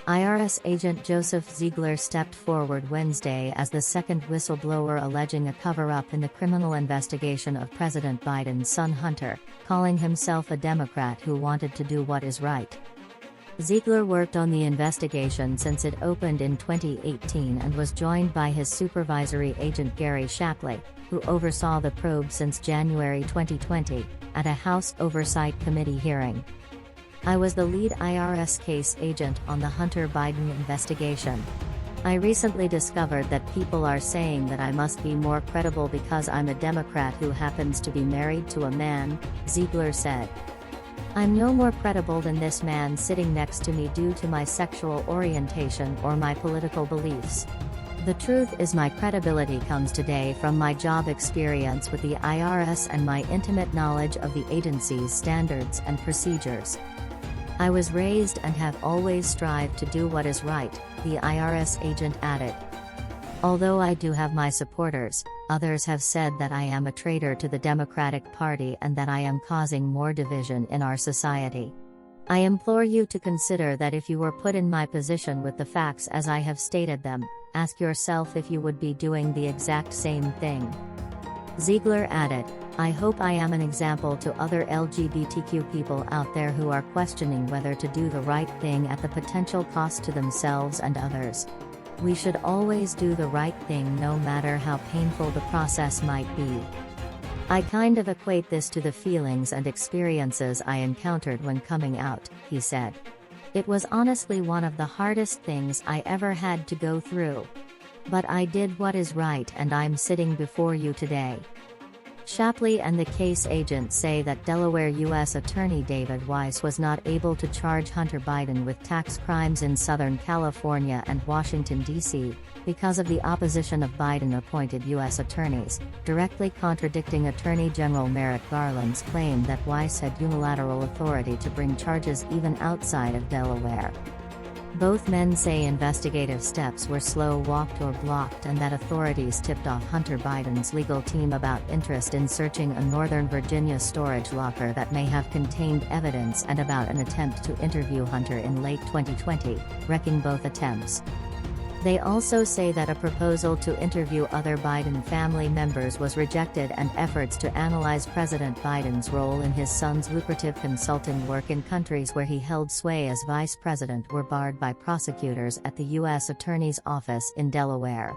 IRS agent Joseph Ziegler stepped forward Wednesday as the second whistleblower alleging a cover-up in the criminal investigation of President Biden's son Hunter, calling himself a Democrat who wanted to do what is right. Ziegler worked on the investigation since it opened in 2018 and was joined by his supervisory agent Gary Shapley, who oversaw the probe since January 2020, at a House Oversight Committee hearing. "I was the lead IRS case agent on the Hunter Biden investigation. I recently discovered that people are saying that I must be more credible because I'm a Democrat who happens to be married to a man," Ziegler said. "I'm no more credible than this man sitting next to me due to my sexual orientation or my political beliefs. The truth is my credibility comes today from my job experience with the IRS and my intimate knowledge of the agency's standards and procedures. I was raised and have always strived to do what is right," the IRS agent added. "Although I do have my supporters, others have said that I am a traitor to the Democratic Party and that I am causing more division in our society. I implore you to consider that if you were put in my position with the facts as I have stated them, ask yourself if you would be doing the exact same thing." Ziegler added, "I hope I am an example to other LGBTQ people out there who are questioning whether to do the right thing at the potential cost to themselves and others. We should always do the right thing no matter how painful the process might be. I kind of equate this to the feelings and experiences I encountered when coming out," he said. "It was honestly one of the hardest things I ever had to go through. But I did what is right and I'm sitting before you today." Shapley and the case agent say that Delaware U.S. Attorney David Weiss was not able to charge Hunter Biden with tax crimes in Southern California and Washington, D.C., because of the opposition of Biden-appointed U.S. attorneys, directly contradicting Attorney General Merrick Garland's claim that Weiss had unilateral authority to bring charges even outside of Delaware. Both men say investigative steps were slow-walked or blocked and that authorities tipped off Hunter Biden's legal team about interest in searching a Northern Virginia storage locker that may have contained evidence and about an attempt to interview Hunter in late 2020, wrecking both attempts. They also say that a proposal to interview other Biden family members was rejected and efforts to analyze President Biden's role in his son's lucrative consulting work in countries where he held sway as vice president were barred by prosecutors at the U.S. Attorney's Office in Delaware.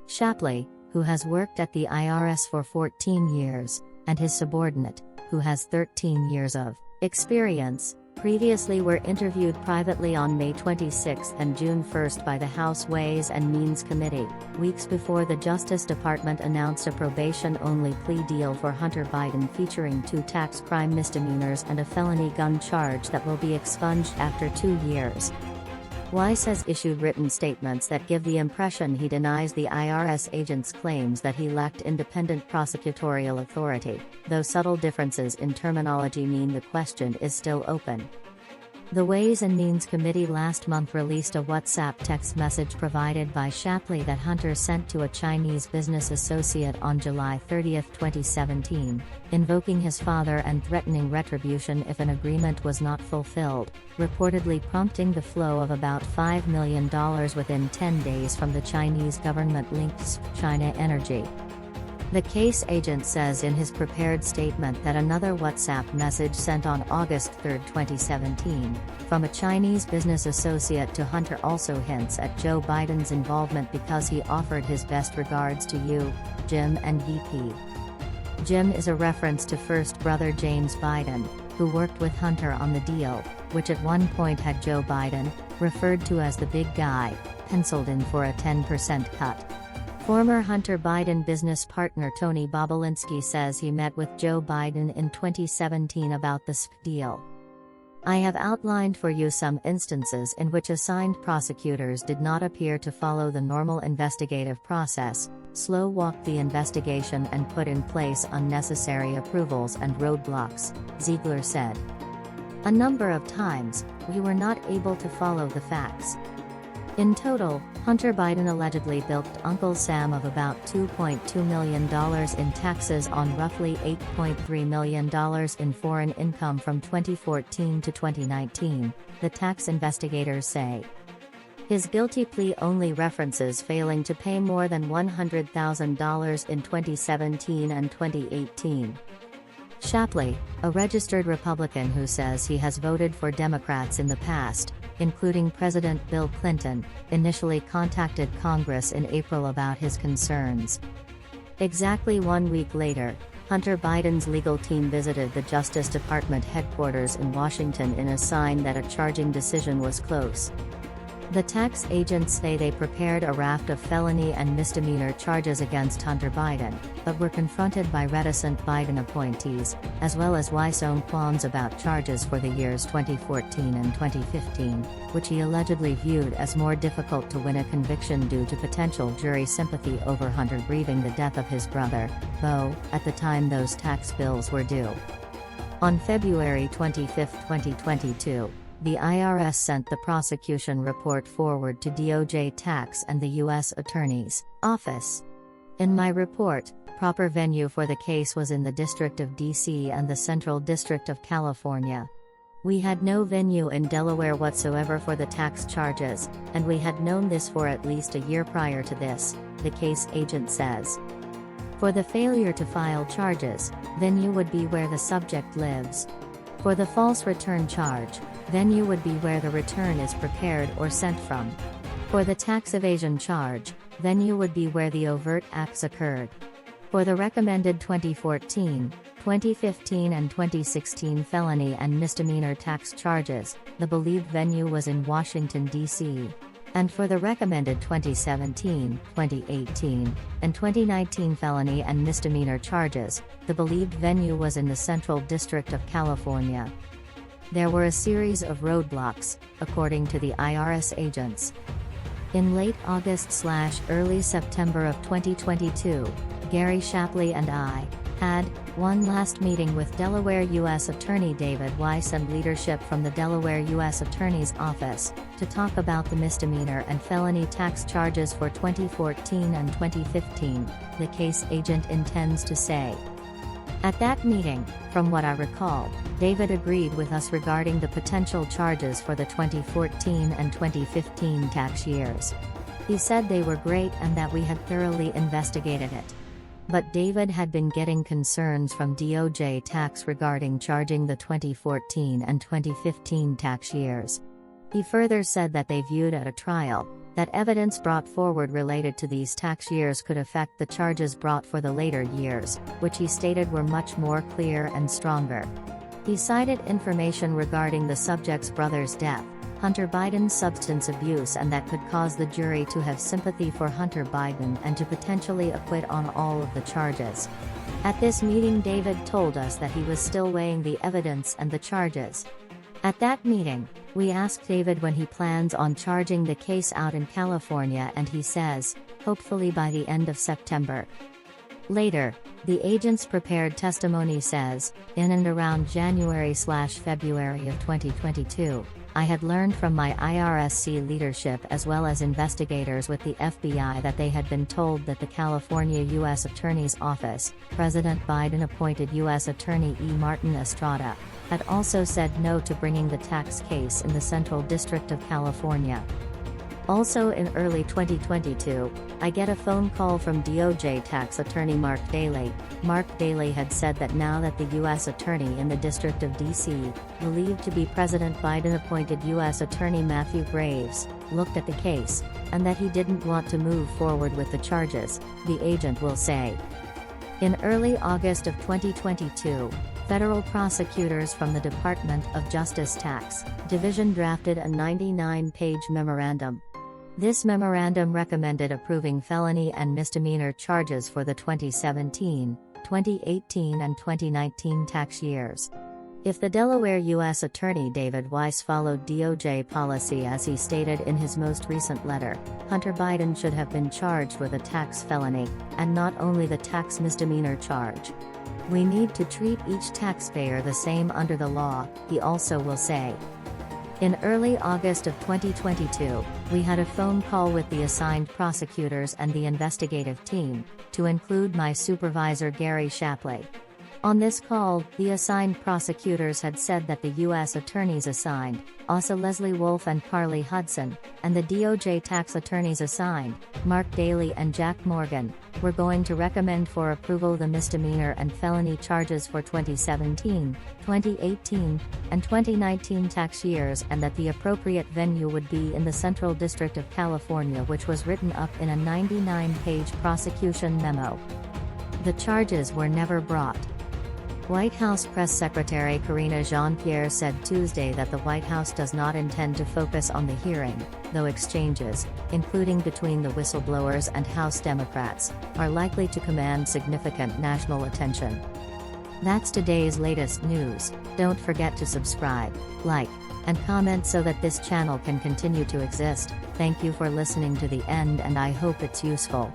Shapley, who has worked at the IRS for 14 years, and his subordinate, who has 13 years of experience, previously were interviewed privately on May 26 and June 1 by the House Ways and Means Committee, weeks before the Justice Department announced a probation-only plea deal for Hunter Biden featuring 2 tax crime misdemeanors and a felony gun charge that will be expunged after 2 years. Weiss has issued written statements that give the impression he denies the IRS agent's claims that he lacked independent prosecutorial authority, though subtle differences in terminology mean the question is still open. The Ways and Means Committee last month released a WhatsApp text message provided by Shapley that Hunter sent to a Chinese business associate on July 30, 2017, invoking his father and threatening retribution if an agreement was not fulfilled, reportedly prompting the flow of about $5 million within 10 days from the Chinese government-linked China Energy. The case agent says in his prepared statement that another WhatsApp message sent on August 3, 2017, from a Chinese business associate to Hunter also hints at Joe Biden's involvement because he offered his best regards to you, Jim and VP. Jim is a reference to first brother James Biden, who worked with Hunter on the deal, which at one point had Joe Biden, referred to as the big guy, penciled in for a 10% cut. Former Hunter Biden business partner Tony Bobulinski says he met with Joe Biden in 2017 about the SPA deal. "I have outlined for you some instances in which assigned prosecutors did not appear to follow the normal investigative process, slow-walked the investigation and put in place unnecessary approvals and roadblocks," Ziegler said. "A number of times, we were not able to follow the facts. In total, Hunter Biden allegedly bilked Uncle Sam of about $2.2 million in taxes on roughly $8.3 million in foreign income from 2014 to 2019, the tax investigators say. His guilty plea only references failing to pay more than $100,000 in 2017 and 2018. Shapley, a registered Republican who says he has voted for Democrats in the past, including President Bill Clinton, initially contacted Congress in April about his concerns. Exactly 1 week later, Hunter Biden's legal team visited the Justice Department headquarters in Washington in a sign that a charging decision was close. The tax agents say they prepared a raft of felony and misdemeanor charges against Hunter Biden, but were confronted by reticent Biden appointees, as well as Weiss' own qualms about charges for the years 2014 and 2015, which he allegedly viewed as more difficult to win a conviction due to potential jury sympathy over Hunter grieving the death of his brother, Beau, at the time those tax bills were due. On February 25, 2022, the IRS sent the prosecution report forward to DOJ Tax and the U.S. Attorney's Office. In my report, proper venue for the case was in the District of D.C. and the Central District of California. We had no venue in Delaware whatsoever for the tax charges, and we had known this for at least a year prior to this, the case agent says. For the failure to file charges, venue would be where the subject lives. For the false return charge, venue would be where the return is prepared or sent from. For the tax evasion charge, venue would be where the overt acts occurred. For the recommended 2014, 2015 and 2016 felony and misdemeanor tax charges, the believed venue was in Washington, D.C. And for the recommended 2017, 2018, and 2019 felony and misdemeanor charges, the believed venue was in the Central District of California. There were a series of roadblocks, according to the IRS agents. In late August/early September of 2022, Gary Shapley and I had one last meeting with Delaware U.S. Attorney David Weiss and leadership from the Delaware U.S. Attorney's Office to talk about the misdemeanor and felony tax charges for 2014 and 2015, the case agent intends to say. At that meeting, from what I recall, David agreed with us regarding the potential charges for the 2014 and 2015 tax years. He said they were great and that we had thoroughly investigated it. But David had been getting concerns from DOJ Tax regarding charging the 2014 and 2015 tax years. He further said that they viewed at a trial that evidence brought forward related to these tax years could affect the charges brought for the later years, which he stated were much more clear and stronger. He cited information regarding the subject's brother's death, Hunter Biden's substance abuse, and that could cause the jury to have sympathy for Hunter Biden and to potentially acquit on all of the charges. At this meeting, David told us that he was still weighing the evidence and the charges. At that meeting, we asked David when he plans on charging the case out in California, and he says, hopefully by the end of September. Later, the agent's prepared testimony says, in and around January/February of 2022, I had learned from my IRSC leadership as well as investigators with the FBI that they had been told that the California U.S. Attorney's Office, President Biden appointed U.S. Attorney E. Martin Estrada, had also said no to bringing the tax case in the Central District of California. Also in early 2022, I get a phone call from DOJ Tax Attorney Mark Daley. Mark Daley had said that now that the U.S. Attorney in the District of D.C., believed to be President Biden-appointed U.S. Attorney Matthew Graves, looked at the case, and that he didn't want to move forward with the charges, the agent will say. In early August of 2022, federal prosecutors from the Department of Justice Tax Division drafted a 99-page memorandum. This memorandum recommended approving felony and misdemeanor charges for the 2017, 2018 and 2019 tax years. If the Delaware U.S. Attorney David Weiss followed DOJ policy as he stated in his most recent letter, Hunter Biden should have been charged with a tax felony, and not only the tax misdemeanor charge. We need to treat each taxpayer the same under the law, he also will say. In early August of 2022, we had a phone call with the assigned prosecutors and the investigative team, to include my supervisor Gary Shapley. On this call, the assigned prosecutors had said that the U.S. attorneys assigned, Asa Leslie Wolf and Carly Hudson, and the DOJ tax attorneys assigned, Mark Daly and Jack Morgan, were going to recommend for approval the misdemeanor and felony charges for 2017, 2018, and 2019 tax years, and that the appropriate venue would be in the Central District of California, which was written up in a 99-page prosecution memo. The charges were never brought. White House Press Secretary Karine Jean-Pierre said Tuesday that the White House does not intend to focus on the hearing, though exchanges, including between the whistleblowers and House Democrats, are likely to command significant national attention. That's today's latest news. Don't forget to subscribe, like, and comment so that this channel can continue to exist. Thank you for listening to the end, and I hope it's useful.